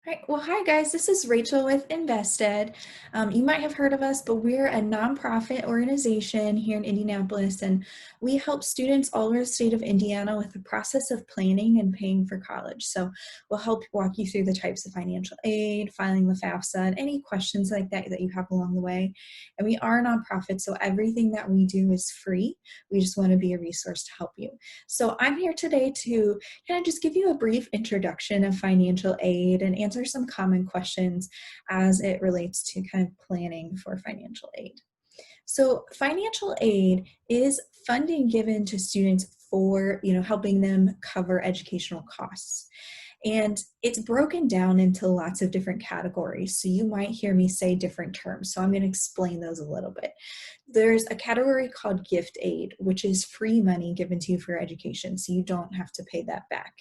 Right. Well, hi guys, this is Rachel with Invested. You might have heard of us, but we're a nonprofit organization here in Indianapolis, and we help students all over the state of Indiana with the process of planning and paying for college. So we'll help walk you through the types of financial aid, filing the FAFSA, and any questions like that that you have along the way. And we are a nonprofit, so everything that we do is free. We just want to be a resource to help you. So I'm here today to kind of just give you a brief introduction of financial aid and answer some common questions as it relates to kind of planning for financial aid. So financial aid is funding given to students for, helping them cover educational costs. And it's broken down into lots of different categories. So you might hear me say different terms. So I'm going to explain those a little bit. There's a category called gift aid, which is free money given to you for your education. So you don't have to pay that back.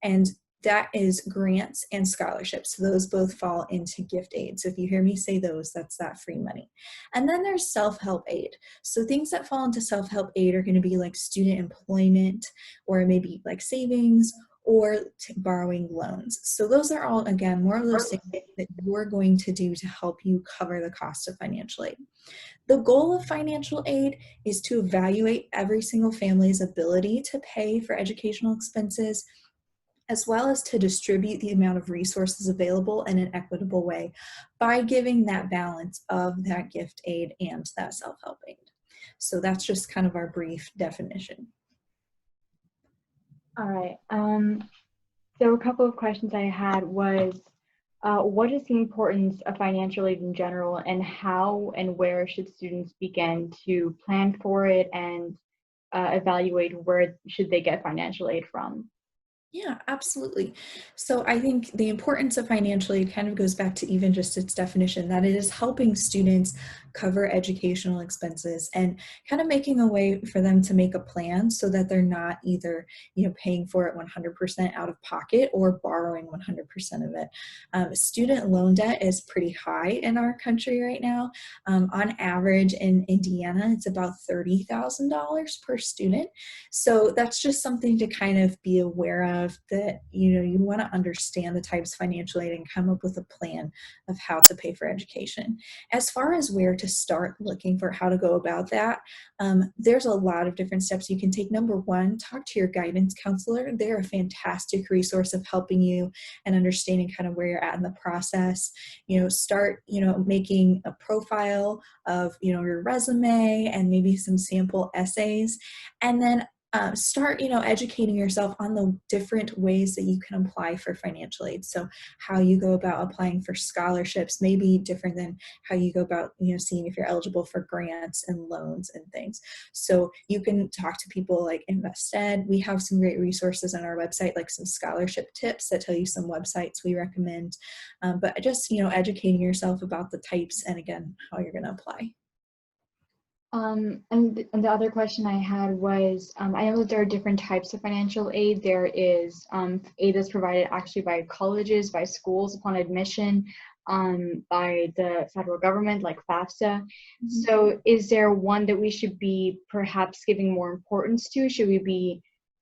And that is grants and scholarships. So those both fall into gift aid. So if you hear me say those, that's that free money. And then there's self-help aid. So things that fall into self-help aid are going to be like student employment, or maybe like savings, or borrowing loans. So those are all, again, more of those things that you're going to do to help you cover the cost of financial aid. The goal of financial aid is to evaluate every single family's ability to pay for educational expenses, as well as to distribute the amount of resources available in an equitable way by giving that balance of that gift aid and that self-help aid. So that's just kind of our brief definition. All right. So a couple of questions I had was, what is the importance of financial aid in general, and how and where should students begin to plan for it and evaluate where should they get financial aid from? Yeah, absolutely. So I think the importance of financial aid kind of goes back to even just its definition, that it is helping students cover educational expenses and kind of making a way for them to make a plan so that they're not either, paying for it 100% out of pocket or borrowing 100% of it. Student loan debt is pretty high in our country right now. On average in Indiana, it's about $30,000 per student. So that's just something to kind of be aware of, that you want to understand the types of financial aid and come up with a plan of how to pay for education. As far as where to start looking for how to go about that, there's a lot of different steps you can take. Number one, talk to your guidance counselor. They're a fantastic resource of helping you and understanding kind of where you're at in the process. Start making a profile of your resume and maybe some sample essays, and then start educating yourself on the different ways that you can apply for financial aid. So how you go about applying for scholarships may be different than how you go about seeing if you're eligible for grants and loans and things. So you can talk to people like Invested. We have some great resources on our website, like some scholarship tips that tell you some websites we recommend, but just educating yourself about the types and, again, how you're going to apply. And the other question I had was, I know that there are different types of financial aid. There is aid that's provided actually by colleges, by schools upon admission, by the federal government, like FAFSA. Mm-hmm. So is there one that we should be perhaps giving more importance to? Should we be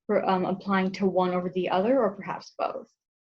applying to one over the other, or perhaps both?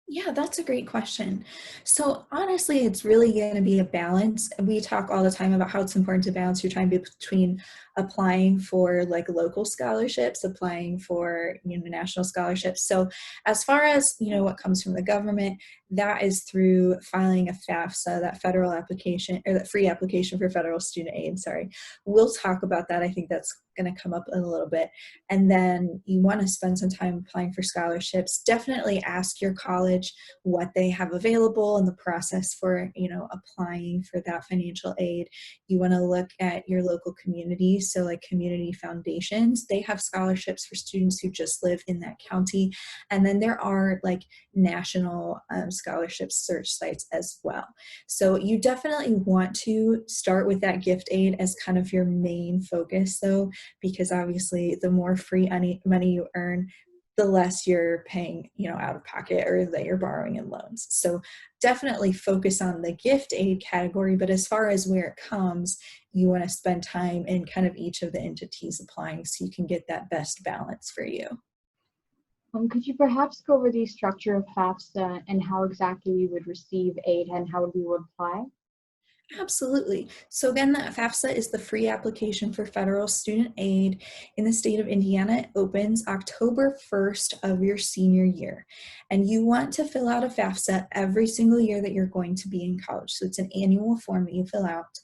Yeah, that's a great question. So honestly, it's really going to be a balance. We talk all the time about how it's important to balance your time between applying for like local scholarships, applying for national scholarships. So as far as what comes from the government, that is through filing a FAFSA, that federal application, or that free application for federal student aid. Sorry, we'll talk about that. I think that's going to come up in a little bit. And then you want to spend some time applying for scholarships. Definitely ask your college what they have available and the process for applying for that financial aid. You want to look at your local communities. So like community foundations, they have scholarships for students who just live in that county. And then there are like national scholarship search sites as well. So you definitely want to start with that gift aid as kind of your main focus, though, because obviously the more free money you earn, the less you're paying, out of pocket, or that you're borrowing in loans. So definitely focus on the gift aid category, but as far as where it comes, you want to spend time in kind of each of the entities applying so you can get that best balance for you. Could you perhaps go over the structure of FAFSA and how exactly we would receive aid and how we would apply? Absolutely. So again, the FAFSA is the free application for federal student aid in the state of Indiana. It opens October 1st of your senior year. And you want to fill out a FAFSA every single year that you're going to be in college. So it's an annual form that you fill out.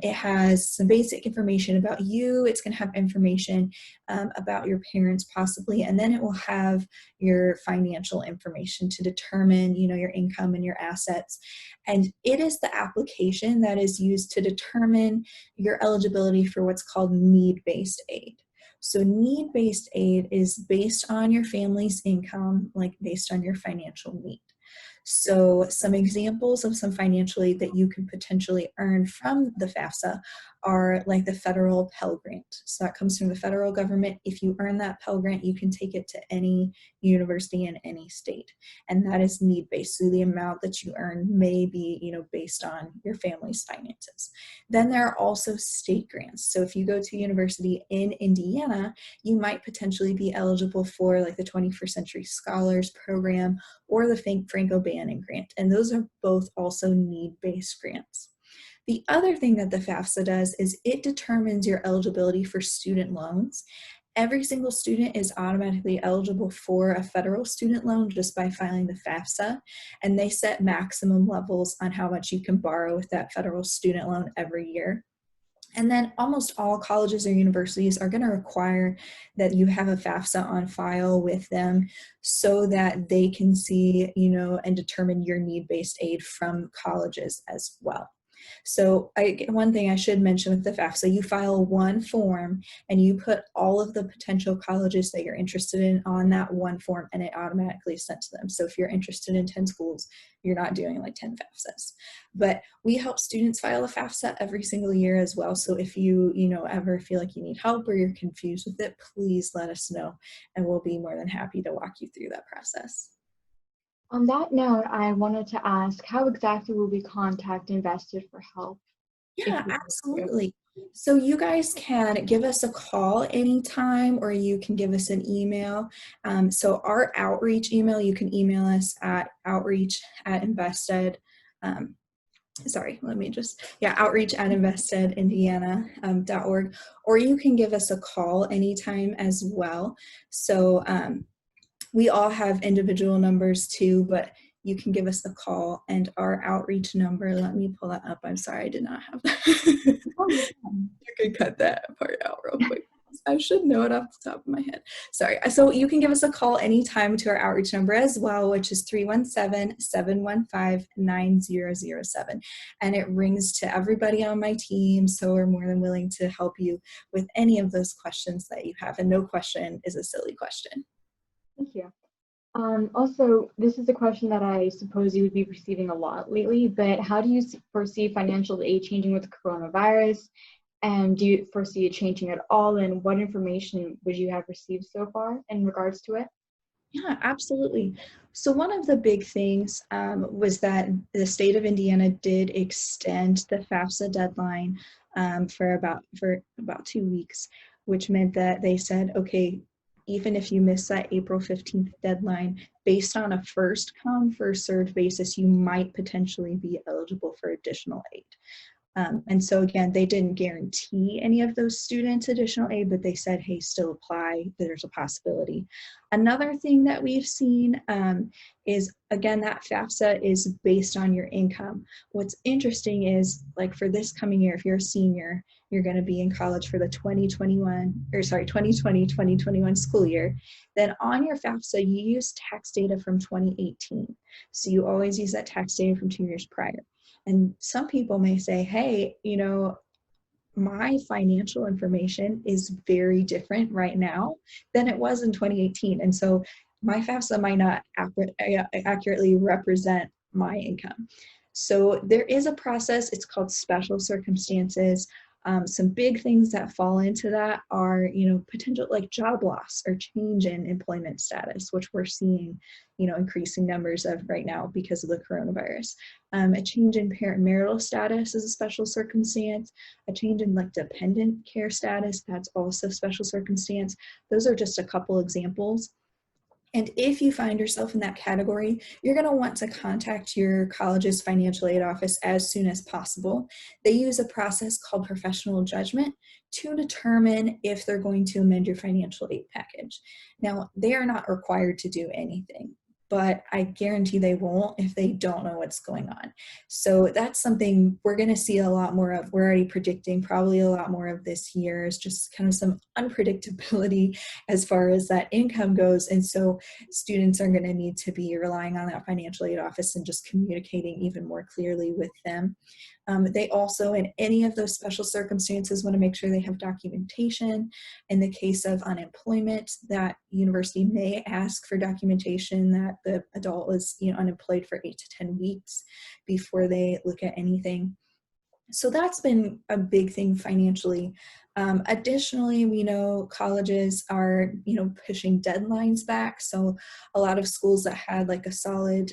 It has some basic information about you. It's going to have information about your parents possibly, and then it will have your financial information to determine, your income and your assets. And it is the application that is used to determine your eligibility for what's called need-based aid. So need-based aid is based on your family's income, like based on your financial need. So some examples of some financial aid that you can potentially earn from the FAFSA are like the federal Pell Grant. So that comes from the federal government. If you earn that Pell Grant, you can take it to any university in any state. And that is need-based. So the amount that you earn may be, based on your family's finances. Then there are also state grants. So if you go to a university in Indiana, you might potentially be eligible for like the 21st Century Scholars Program or the Franco Bannon grant. And those are both also need-based grants. The other thing that the FAFSA does is it determines your eligibility for student loans. Every single student is automatically eligible for a federal student loan just by filing the FAFSA, and they set maximum levels on how much you can borrow with that federal student loan every year. And then almost all colleges or universities are going to require that you have a FAFSA on file with them so that they can see, and determine your need-based aid from colleges as well. So one thing I should mention with the FAFSA, you file one form and you put all of the potential colleges that you're interested in on that one form, and it automatically is sent to them. So if you're interested in 10 schools, you're not doing like 10 FAFSAs. But we help students file a FAFSA every single year as well. So if you, ever feel like you need help or you're confused with it, please let us know and we'll be more than happy to walk you through that process. On that note, I wanted to ask, how exactly will we contact Invested for help if Yeah, we need to? absolutely. So you guys can give us a call anytime, or you can give us an email. So our outreach email, you can email us at outreach@invested. Sorry, let me just, outreach@investedindiana.org, or you can give us a call anytime as well. So we all have individual numbers too, but you can give us a call, and our outreach number, let me pull that up. I'm sorry, I did not have that. Oh, yeah. You can cut that part out real quick. I should know it off the top of my head. Sorry. So you can give us a call anytime to our outreach number as well, which is 317-715-9007. And it rings to everybody on my team. So we're more than willing to help you with any of those questions that you have. And no question is a silly question. Thank you. Also, this is a question that I suppose you would be receiving a lot lately, but how do you foresee financial aid changing with coronavirus? And do you foresee it changing at all? And what information would you have received so far in regards to it? Yeah, absolutely. So one of the big things was that the state of Indiana did extend the FAFSA deadline for about 2 weeks, which meant that they said, okay, even if you miss that April 15th deadline, based on a first come, first served basis, you might potentially be eligible for additional aid. And so again, they didn't guarantee any of those students additional aid, but they said, hey, still apply, there's a possibility. Another thing that we've seen is, again, that FAFSA is based on your income. What's interesting is, like for this coming year, if you're a senior, you're going to be in college for the 2020-2021 school year, then on your FAFSA, you use tax data from 2018. So you always use that tax data from 2 years prior. And some people may say, hey, my financial information is very different right now than it was in 2018. And so my FAFSA might not accurately represent my income. So there is a process. It's called special circumstances. Some big things that fall into that are, potential like job loss or change in employment status, which we're seeing, increasing numbers of right now because of the coronavirus. A change in parent marital status is a special circumstance. A change in like dependent care status, that's also special circumstance. Those are just a couple examples. And if you find yourself in that category, you're going to want to contact your college's financial aid office as soon as possible. They use a process called professional judgment to determine if they're going to amend your financial aid package. Now, they are not required to do anything, but I guarantee they won't if they don't know what's going on. So that's something we're going to see a lot more of. We're already predicting probably a lot more of this year, is just kind of some unpredictability as far as that income goes. And so students are going to need to be relying on that financial aid office and just communicating even more clearly with them. They also, in any of those special circumstances, want to make sure they have documentation. In the case of unemployment, that university may ask for documentation that the adult was, unemployed for 8 to 10 weeks before they look at anything. So that's been a big thing financially. Additionally, we know colleges are, pushing deadlines back. So a lot of schools that had like a solid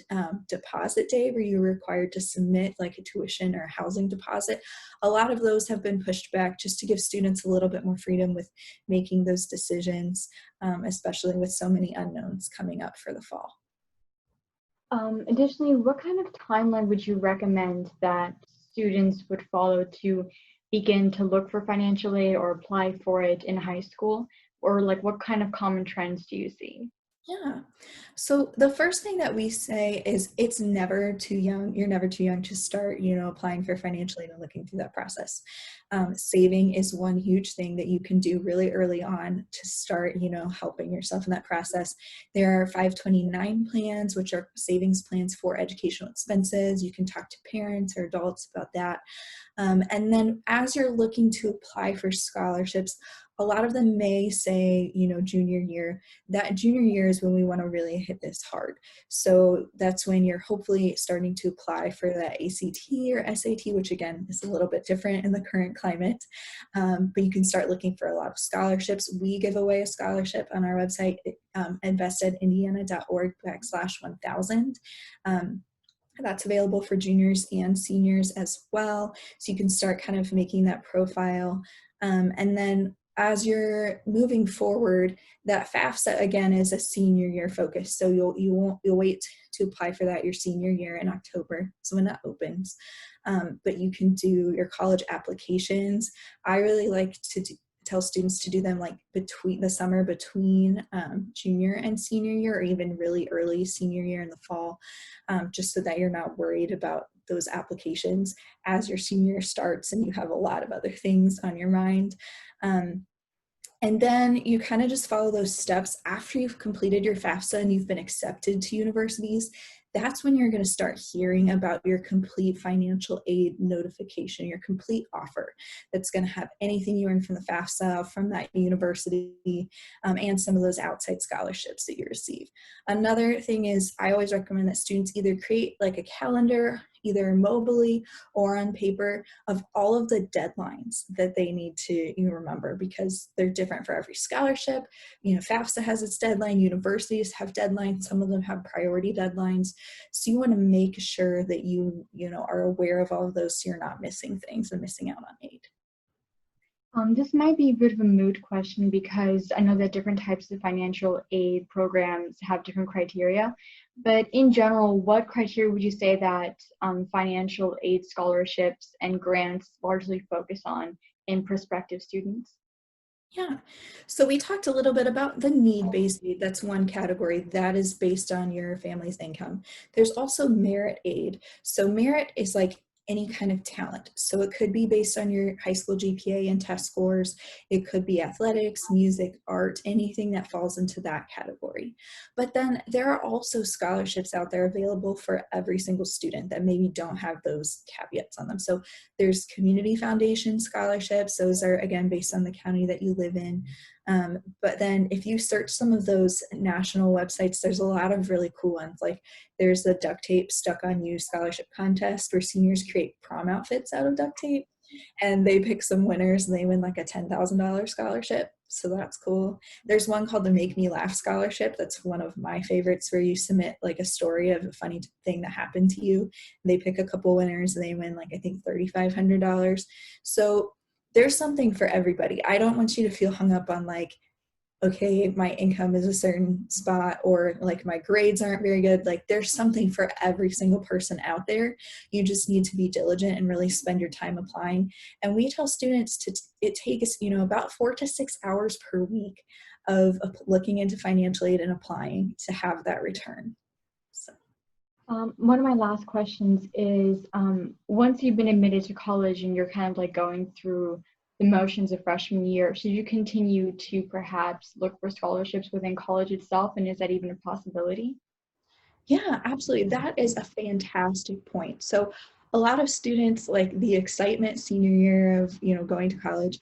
deposit day where you were required to submit like a tuition or housing deposit, a lot of those have been pushed back just to give students a little bit more freedom with making those decisions, especially with so many unknowns coming up for the fall. Additionally, what kind of timeline would you recommend that students would follow to begin to look for financial aid or apply for it in high school? Or like what kind of common trends do you see? Yeah. So the first thing that we say is it's never too young. You're never too young to start, applying for financial aid and looking through that process. Saving is one huge thing that you can do really early on to start, helping yourself in that process. There are 529 plans, which are savings plans for educational expenses. You can talk to parents or adults about that. And then as you're looking to apply for scholarships, a lot of them may say, junior year. That junior year is when we want to really hit this hard. So that's when you're hopefully starting to apply for that ACT or SAT, which again is a little bit different in the current climate. But you can start looking for a lot of scholarships. We give away a scholarship on our website, investedindiana.org/1000. That's available for juniors and seniors as well. So you can start kind of making that profile. And then as you're moving forward, that FAFSA again is a senior year focus. So you'll wait to apply for that your senior year in October. So when that opens, but you can do your college applications. I really like to tell students to do them like between the summer between junior and senior year, or even really early senior year in the fall, just so that you're not worried about those applications as your senior starts and you have a lot of other things on your mind. And then you kind of just follow those steps after you've completed your FAFSA and you've been accepted to universities. That's when you're going to start hearing about your complete financial aid notification, your complete offer that's going to have anything you earn from the FAFSA, from that university, and some of those outside scholarships that you receive. Another thing is I always recommend that students either create like a calendar, either mobily or on paper, of all of the deadlines that they need to remember, because they're different for every scholarship. FAFSA has its deadline, universities have deadlines, some of them have priority deadlines. So you want to make sure that you are aware of all of those so you're not missing things and missing out on aid. This might be a bit of a moot question because I know that different types of financial aid programs have different criteria, but in general, what criteria would you say that financial aid scholarships and grants largely focus on in prospective students? Yeah. So we talked a little bit about the need-based aid. That's one category that is based on your family's income. There's also merit aid. So merit is like any kind of talent. So it could be based on your high school GPA and test scores. It could be athletics, music, art, anything that falls into that category. But then there are also scholarships out there available for every single student that maybe don't have those caveats on them. So there's community foundation scholarships. Those are, again, based on the county that you live in. But then if you search some of those national websites, there's a lot of really cool ones. Like there's the Duct Tape Stuck on You scholarship contest where seniors create prom outfits out of duct tape. And they pick some winners and they win like a $10,000 scholarship. So that's cool. There's one called the Make Me Laugh Scholarship. That's one of my favorites, where you submit like a story of a funny thing that happened to you. They pick a couple winners and they win like, I think, $3,500. So there's something for everybody. I don't want you to feel hung up on like okay, my income is a certain spot, or like my grades aren't very good. Like there's something for every single person out there. You just need to be diligent and really spend your time applying. And we tell students to, it takes, about 4 to 6 hours per week of looking into financial aid and applying to have that return. So. One of my last questions is, once you've been admitted to college and you're kind of like going through the motions of freshman year, should you continue to perhaps look for scholarships within college itself? And is that even a possibility? Yeah, absolutely. That is a fantastic point. So a lot of students, like the excitement senior year of, going to college,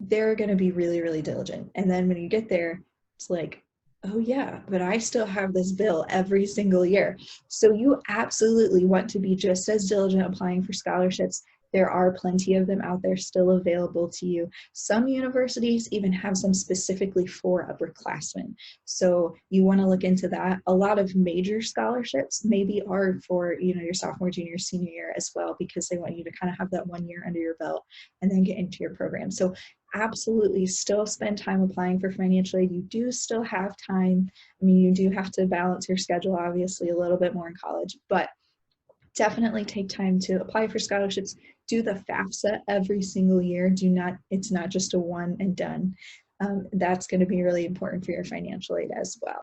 they're going to be really, really diligent. And then when you get there, it's like, oh yeah, but I still have this bill every single year. So you absolutely want to be just as diligent applying for scholarships. There are plenty of them out there still available to you. Some universities even have some specifically for upperclassmen. So you want to look into that. A lot of major scholarships maybe are for, your sophomore, junior, senior year as well, because they want you to kind of have that 1 year under your belt and then get into your program. So absolutely still spend time applying for financial aid. You do still have time. I mean, you do have to balance your schedule, obviously, a little bit more in college, but definitely take time to apply for scholarships. Do the FAFSA every single year. It's not just a one and done. That's going to be really important for your financial aid as well.